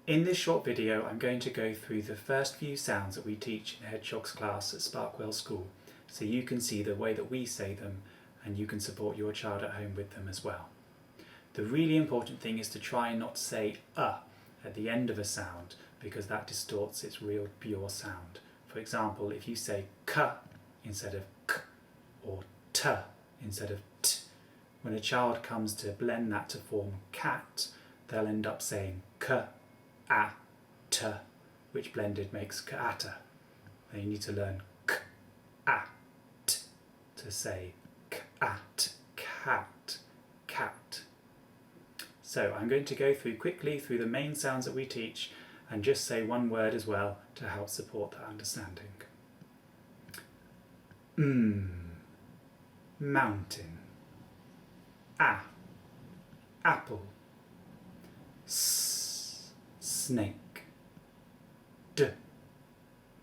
In this short video I'm going to go through the first few sounds that we teach in Hedgehogs class at Sparkwell School, so you can see the way that we say them and you can support your child at home with them as well. The really important thing is to try and not say at the end of a sound, because that distorts its real pure sound. For example, if you say k instead of k or t instead of t, when a child comes to blend that to form cat, they'll end up saying k, a, t, which blended makes kata. And you need to learn k, a, t to say cat, cat, cat. So I'm going to go quickly through the main sounds that we teach and just say one word as well to help support that understanding. Mountain. Apple. Snake.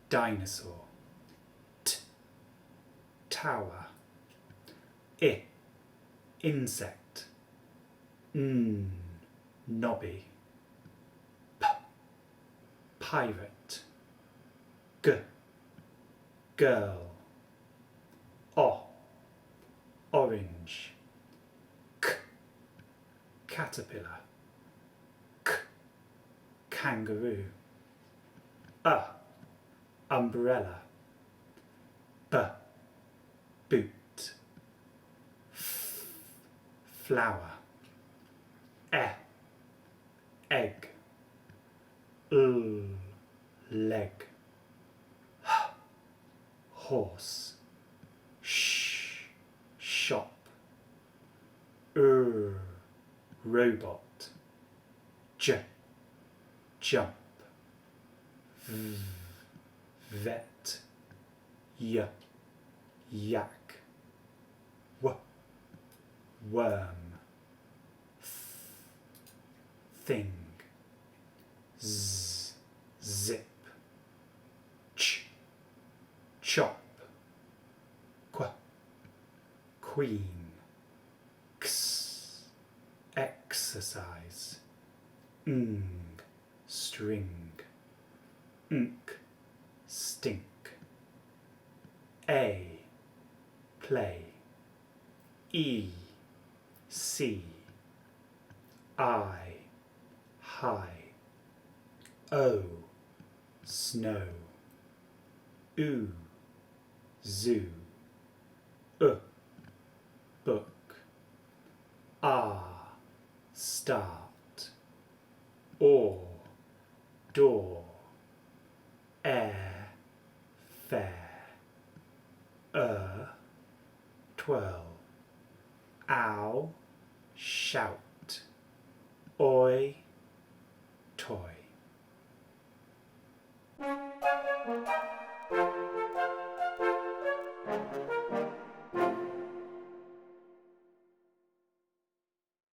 Dinosaur. Tower. Insect. Knobby. Pirate. Girl. Orange. Caterpillar. Kangaroo. Umbrella. Boot. Flower. Egg. Leg. Horse. Shop. Robot. Jump. Vet. Yak. Worm. Thing. Zip. Chop. Queen. Exercise. String. Stink. Play. See. High. Snow. Zoo. Book. Start. Door. Air. Fair. 12. Ow. Shout. Oi. Toy.